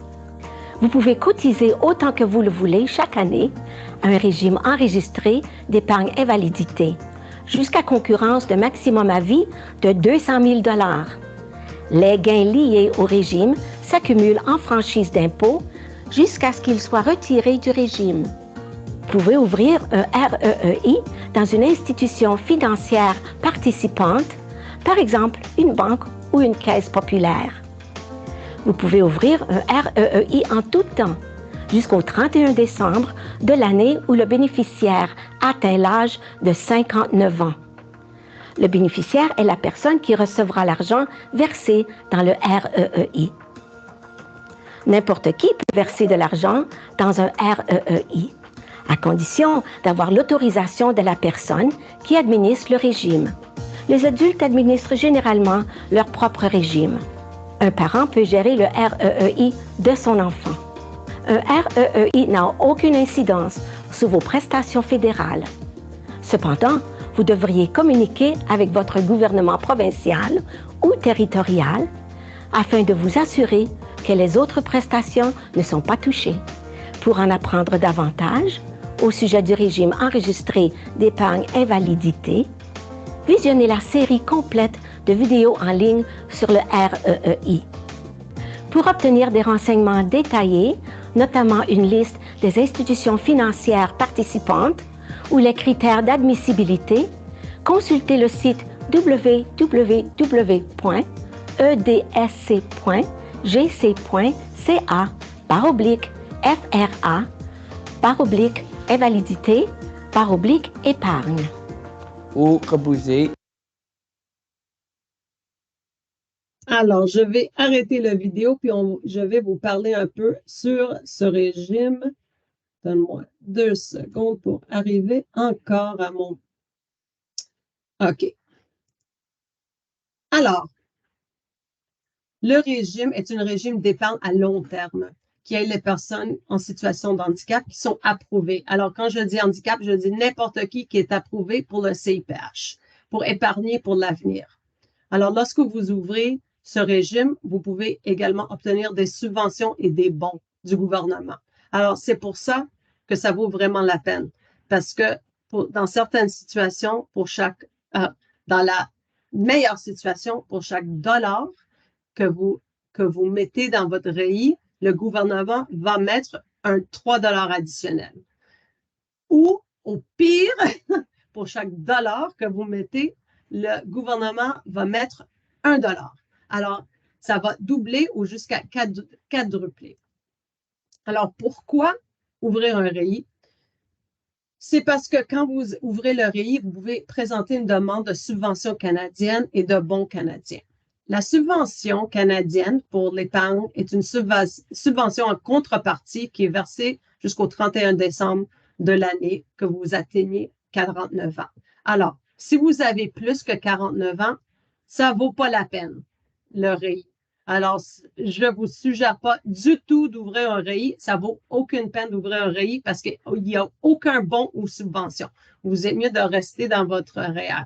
Vous pouvez cotiser autant que vous le voulez chaque année à un régime enregistré d'épargne invalidité, jusqu'à concurrence de maximum à vie de 200 000 $. Les gains liés au régime s'accumulent en franchise d'impôt jusqu'à ce qu'ils soient retirés du régime. Vous pouvez ouvrir un REEI dans une institution financière participante, par exemple une banque ou une caisse populaire. Vous pouvez ouvrir un REEI en tout temps, jusqu'au 31 décembre de l'année où le bénéficiaire atteint l'âge de 59 ans. Le bénéficiaire est la personne qui recevra l'argent versé dans le REEI. N'importe qui peut verser de l'argent dans un REEI, à condition d'avoir l'autorisation de la personne qui administre le régime. Les adultes administrent généralement leur propre régime. Un parent peut gérer le REEI de son enfant. Un REEI n'a aucune incidence sur vos prestations fédérales. Cependant, vous devriez communiquer avec votre gouvernement provincial ou territorial afin de vous assurer que les autres prestations ne sont pas touchées. Pour en apprendre davantage au sujet du régime enregistré d'épargne invalidité, visionnez la série complète de vidéos en ligne sur le REEI. Pour obtenir des renseignements détaillés, notamment une liste des institutions financières participantes ou les critères d'admissibilité, consultez le site www.edsc.gc.ca/FRA/invalidité/épargne. Ou reposer. Alors, je vais arrêter la vidéo, puis je vais vous parler un peu sur ce régime. Donne-moi 2 secondes pour arriver encore à mon... OK. Alors, le régime est un régime d'épargne à long terme qui aide les personnes en situation de handicap qui sont approuvées. Alors, quand je dis handicap, je dis n'importe qui est approuvé pour le CIPH, pour épargner pour l'avenir. Alors, lorsque vous ouvrez ce régime, vous pouvez également obtenir des subventions et des bons du gouvernement. Alors, c'est pour ça que ça vaut vraiment la peine. Parce que dans certaines situations, dans la meilleure situation, pour chaque dollar que vous mettez dans votre REI, le gouvernement va mettre un 3 $ additionnel. Ou, au pire, pour chaque dollar que vous mettez, le gouvernement va mettre 1 $. Alors, ça va doubler ou jusqu'à quadrupler. Alors, pourquoi ouvrir un REI? C'est parce que quand vous ouvrez le REI, vous pouvez présenter une demande de subvention canadienne et de bons canadiens. La subvention canadienne pour l'épargne est une subvention en contrepartie qui est versée jusqu'au 31 décembre de l'année que vous atteignez 49 ans. Alors, si vous avez plus que 49 ans, ça ne vaut pas la peine, le REI. Alors, je ne vous suggère pas du tout d'ouvrir un REI. Ça ne vaut aucune peine d'ouvrir un REI parce qu'il n'y a aucun bon ou subvention. Vous êtes mieux de rester dans votre REER.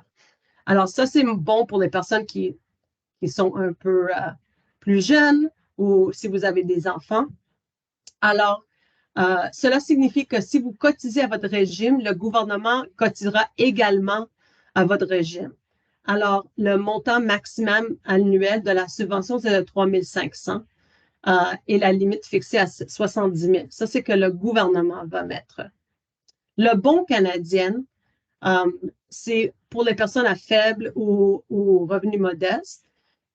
Alors, ça, c'est bon pour les personnes qui sont un peu plus jeunes ou si vous avez des enfants. Alors, cela signifie que si vous cotisez à votre régime, le gouvernement cotisera également à votre régime. Alors, le montant maximum annuel de la subvention, c'est de 3 500 et la limite fixée à 70 000. Ça, c'est que le gouvernement va mettre. Le bon canadien, c'est pour les personnes à faible ou revenus modestes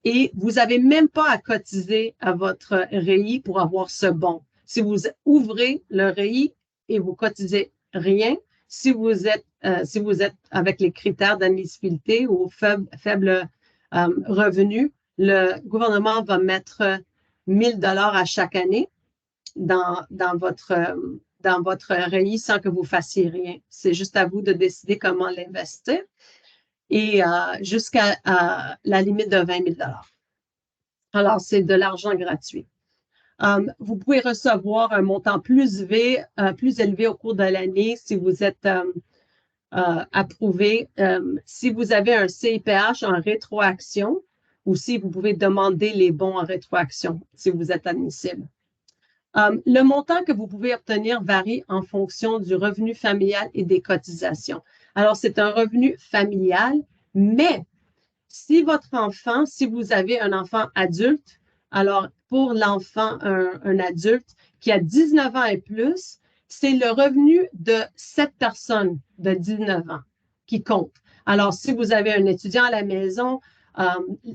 et vous n'avez même pas à cotiser à votre REI pour avoir ce bon. Si vous ouvrez le REI et vous cotisez rien, si vous êtes avec les critères d'admissibilité ou faible revenu, le gouvernement va mettre 1 000 $ à chaque année dans votre REI sans que vous fassiez rien. C'est juste à vous de décider comment l'investir et jusqu'à la limite de 20 000 $. Alors, c'est de l'argent gratuit. Vous pouvez recevoir un montant plus élevé au cours de l'année si vous êtes approuvé. Si vous avez un CIPH en rétroaction, aussi, vous pouvez demander les bons en rétroaction si vous êtes admissible. Le montant que vous pouvez obtenir varie en fonction du revenu familial et des cotisations. Alors, c'est un revenu familial, mais si vous avez un enfant adulte, alors pour l'enfant, un adulte qui a 19 ans et plus, c'est le revenu de cette personne de 19 ans qui compte. Alors, si vous avez un étudiant à la maison,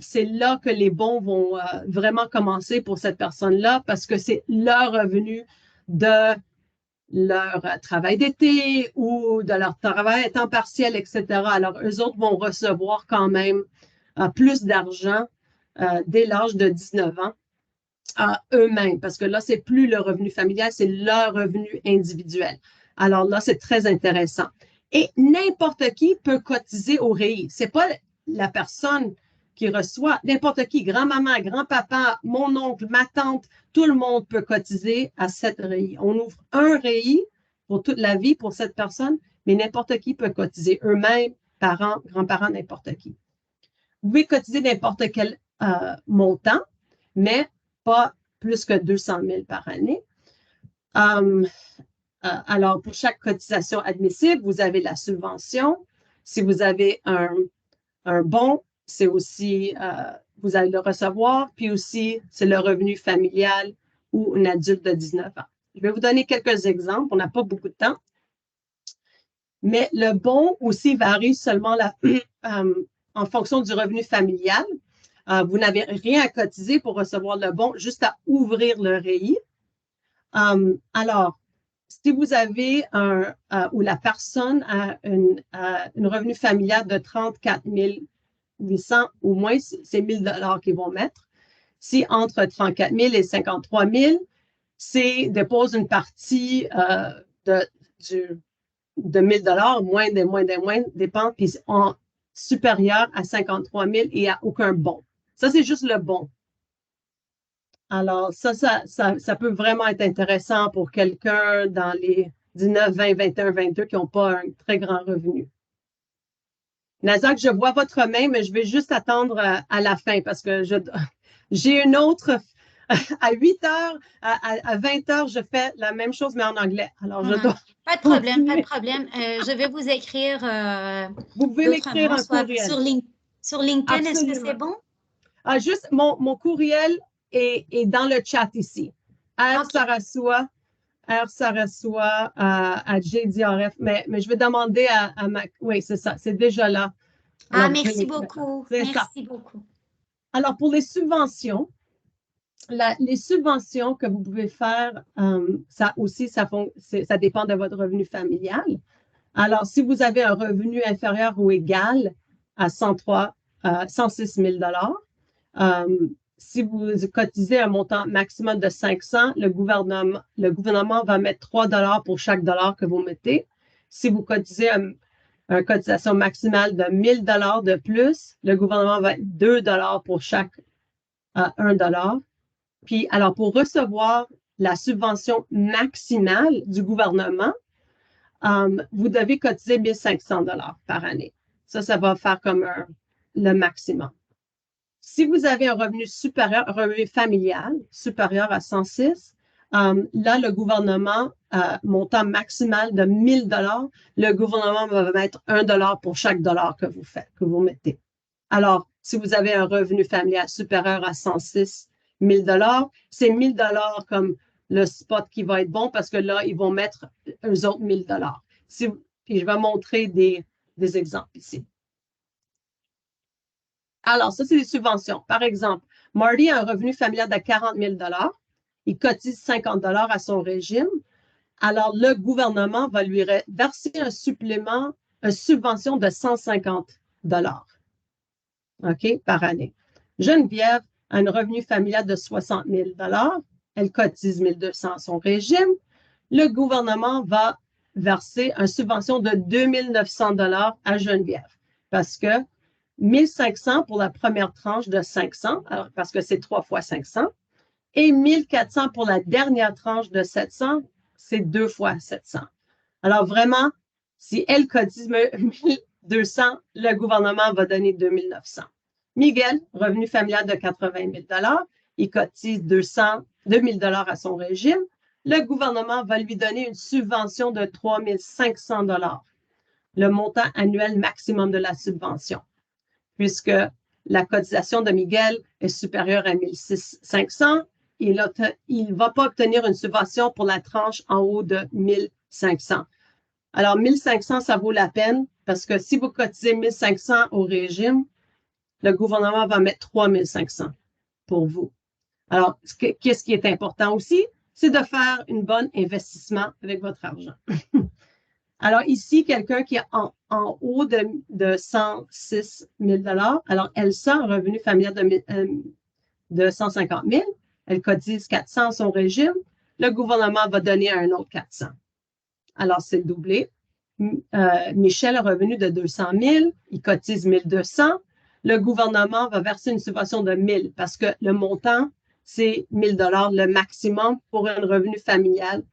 c'est là que les bons vont vraiment commencer pour cette personne-là parce que c'est leur revenu de leur travail d'été ou de leur travail à temps partiel, etc. Alors, eux autres vont recevoir quand même plus d'argent dès l'âge de 19 ans à eux-mêmes, parce que là, c'est plus le revenu familial, c'est leur revenu individuel. Alors là, c'est très intéressant. Et n'importe qui peut cotiser au REI. C'est pas la personne qui reçoit, n'importe qui, grand-maman, grand-papa, mon oncle, ma tante, tout le monde peut cotiser à cette REI. On ouvre un REI pour toute la vie pour cette personne, mais n'importe qui peut cotiser, eux-mêmes, parents, grands-parents, n'importe qui. Vous pouvez cotiser n'importe quel montant, mais pas plus que 200 000 par année. Alors, pour chaque cotisation admissible, vous avez la subvention. Si vous avez un bon, c'est aussi, vous allez le recevoir, puis aussi, c'est le revenu familial ou un adulte de 19 ans. Je vais vous donner quelques exemples. On n'a pas beaucoup de temps. Mais le bon aussi varie seulement en fonction du revenu familial. Vous n'avez rien à cotiser pour recevoir le bon, juste à ouvrir le REI. Alors, si vous avez ou la personne a un revenu familial de 34 800 ou moins, c'est 1 000 $ qu'ils vont mettre. Si entre 34 000 et 53 000, c'est dépose une partie de 1 000 $, moins, dépend, puis supérieur à 53 000 et à aucun bon. Ça, c'est juste le bon. Alors, ça peut vraiment être intéressant pour quelqu'un dans les 19, 20, 21, 22 qui n'ont pas un très grand revenu. Nazak, je vois votre main, mais je vais juste attendre à la fin parce que J'ai une autre, à 8 heures, à 20 heures, je fais la même chose, mais en anglais. Alors, je dois... Pas de problème, pas de problème. Je vais vous écrire vous pouvez m'écrire un courriel. Sur LinkedIn, est-ce que c'est bon? Juste, mon courriel est dans le chat ici. rsarassois à JDRF, mais je vais demander à ma... Oui, c'est ça, c'est déjà là. Alors, merci beaucoup. Merci beaucoup. Alors, pour les subventions, les subventions que vous pouvez faire, ça aussi, ça dépend de votre revenu familial. Alors, si vous avez un revenu inférieur ou égal à 106 000 si vous cotisez un montant maximum de 500, le gouvernement va mettre 3 $ pour chaque dollar que vous mettez. Si vous cotisez une cotisation maximale de 1 000 $ de plus, le gouvernement va mettre 2 $ pour chaque 1 $. Puis, alors, pour recevoir la subvention maximale du gouvernement, vous devez cotiser 1 500 $ par année. Ça va faire comme le maximum. Si vous avez un revenu supérieur, un revenu familial supérieur à 106, là, le gouvernement, montant maximal de 1 000 $, le gouvernement va mettre 1 $ pour chaque dollar que vous mettez. Alors, si vous avez un revenu familial supérieur à 106 000 $, c'est 1 000 $ comme le spot qui va être bon parce que là, ils vont mettre eux autres 1 000 $. Puis je vais montrer des exemples ici. Alors, ça, c'est des subventions. Par exemple, Marty a un revenu familial de 40 000 $. Il cotise 50 $ à son régime. Alors, le gouvernement va lui verser un supplément, une subvention de 150 $, OK, par année. Geneviève a un revenu familial de 60 000 $. Elle cotise 1 200 à son régime. Le gouvernement va verser une subvention de 2 900 $ à Geneviève parce que 1 500 pour la première tranche de 500, alors, parce que c'est 3 fois 500, et 1 400 pour la dernière tranche de 700, c'est 2 fois 700. Alors vraiment, si elle cotise 1 200, le gouvernement va donner 2 900. Miguel, revenu familial de 80 000 $, il cotise 2 000 $ à son régime. Le gouvernement va lui donner une subvention de 3 500 $, le montant annuel maximum de la subvention, puisque la cotisation de Miguel est supérieure à 1 500, il ne va pas obtenir une subvention pour la tranche en haut de 1 500. Alors, 1 500, ça vaut la peine parce que si vous cotisez 1 500 au régime, le gouvernement va mettre 3 500 pour vous. Alors, qu'est-ce qui est important aussi? C'est de faire un bon investissement avec votre argent. Alors, ici, quelqu'un qui est en haut de 106 000 $, alors Elsa, un revenu familial de 150 000 $, elle cotise 400 son régime, le gouvernement va donner un autre 400. Alors, c'est doublé. Michel a un revenu de 200 000, il cotise 1 200, le gouvernement va verser une subvention de 1 000 parce que le montant, c'est 1 000 $, le maximum pour un revenu familial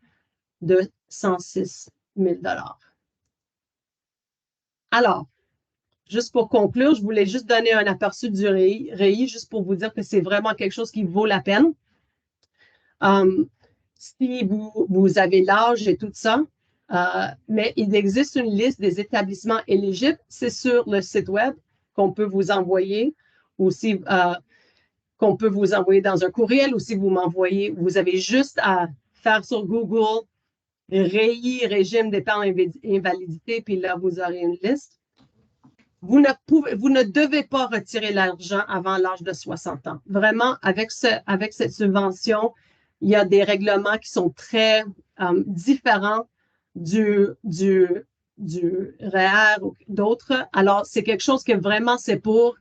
de 106 000 $. Alors, juste pour conclure, je voulais juste donner un aperçu du REI, juste pour vous dire que c'est vraiment quelque chose qui vaut la peine. Si vous avez l'âge et tout ça, mais il existe une liste des établissements éligibles, c'est sur le site web qu'on peut vous envoyer, ou si qu'on peut vous envoyer dans un courriel, ou si vous m'envoyez, vous avez juste à faire sur Google REI, régime d'épargne invalidité, puis là, vous aurez une liste. Vous ne devez pas retirer l'argent avant l'âge de 60 ans. Vraiment, avec cette subvention, il y a des règlements qui sont très différents du REER ou d'autres. Alors, c'est quelque chose que vraiment, c'est pour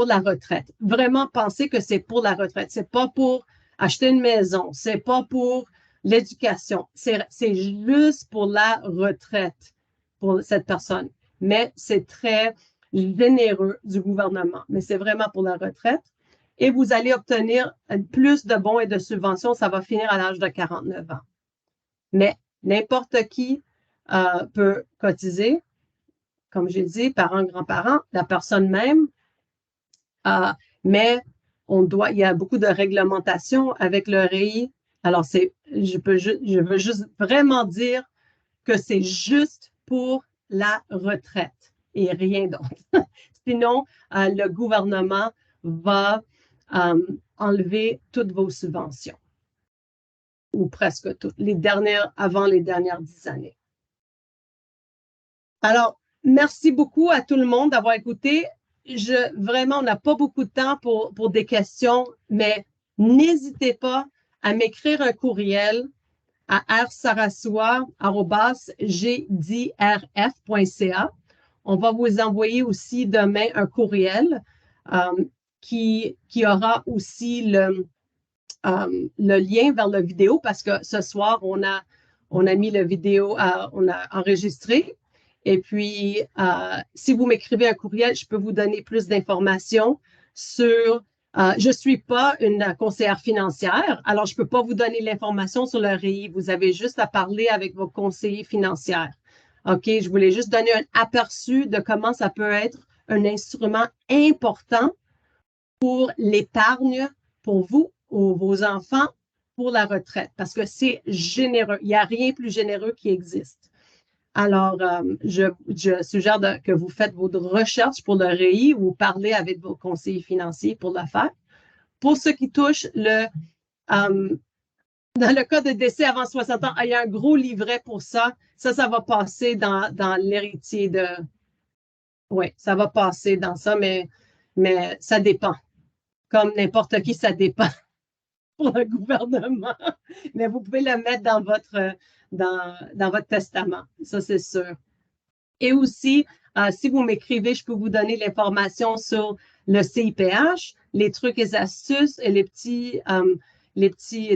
la retraite. Vraiment, pensez que c'est pour la retraite. C'est pas pour acheter une maison. C'est pas pour l'éducation. C'est juste pour la retraite pour cette personne. Mais c'est très généreux du gouvernement. Mais c'est vraiment pour la retraite. Et vous allez obtenir plus de bons et de subventions. Ça va finir à l'âge de 49 ans. Mais n'importe qui peut cotiser, comme j'ai dit, parents, grands-parents, la personne même. mais il y a beaucoup de réglementations avec le REI. Alors, je veux juste vraiment dire que c'est juste pour la retraite et rien d'autre. Sinon, le gouvernement va enlever toutes vos subventions, ou presque toutes, avant les dernières 10 années. Alors, merci beaucoup à tout le monde d'avoir écouté. Vraiment, on n'a pas beaucoup de temps pour des questions, mais n'hésitez pas à m'écrire un courriel à rsarassois@gdrf.ca. On va vous envoyer aussi demain un courriel qui aura aussi le lien vers la vidéo parce que ce soir, on a mis la vidéo, on a enregistré. Et puis, si vous m'écrivez un courriel, je peux vous donner plus d'informations sur... je ne suis pas une conseillère financière, alors je ne peux pas vous donner l'information sur le REI. Vous avez juste à parler avec vos conseillers financiers. OK, je voulais juste donner un aperçu de comment ça peut être un instrument important pour l'épargne, pour vous ou vos enfants, pour la retraite, parce que c'est généreux. Il n'y a rien de plus généreux qui existe. Alors, je suggère que vous faites votre recherche pour le REI ou parlez avec vos conseillers financiers pour le faire. Pour ce qui touche dans le cas de décès avant 60 ans, il y a un gros livret pour ça. Ça va passer dans l'héritier de... Oui, ça va passer dans ça, mais ça dépend. Comme n'importe qui, ça dépend pour le gouvernement. Mais vous pouvez le mettre dans votre testament, ça c'est sûr. Et aussi, si vous m'écrivez, je peux vous donner l'information sur le CIPH, les trucs et astuces et les petits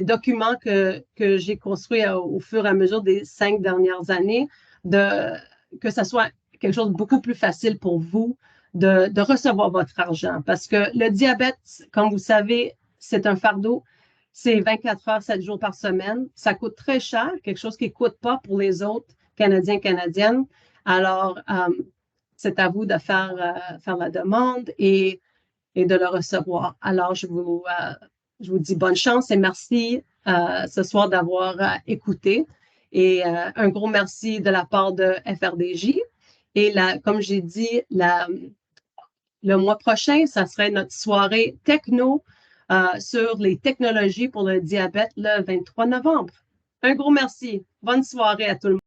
documents que j'ai construits au fur et à mesure des 5 dernières années, que ça soit quelque chose de beaucoup plus facile pour vous de recevoir votre argent. Parce que le diabète, comme vous savez, c'est un fardeau. C'est 24 heures, 7 jours par semaine. Ça coûte très cher, quelque chose qui ne coûte pas pour les autres Canadiens, Canadiennes. Alors, c'est à vous de faire la demande et de le recevoir. Alors, je vous dis bonne chance et merci ce soir d'avoir écouté. Et un gros merci de la part de FRDJ. Et comme j'ai dit, le mois prochain, ça serait notre soirée techno sur les technologies pour le diabète le 23 novembre. Un gros merci. Bonne soirée à tout le monde.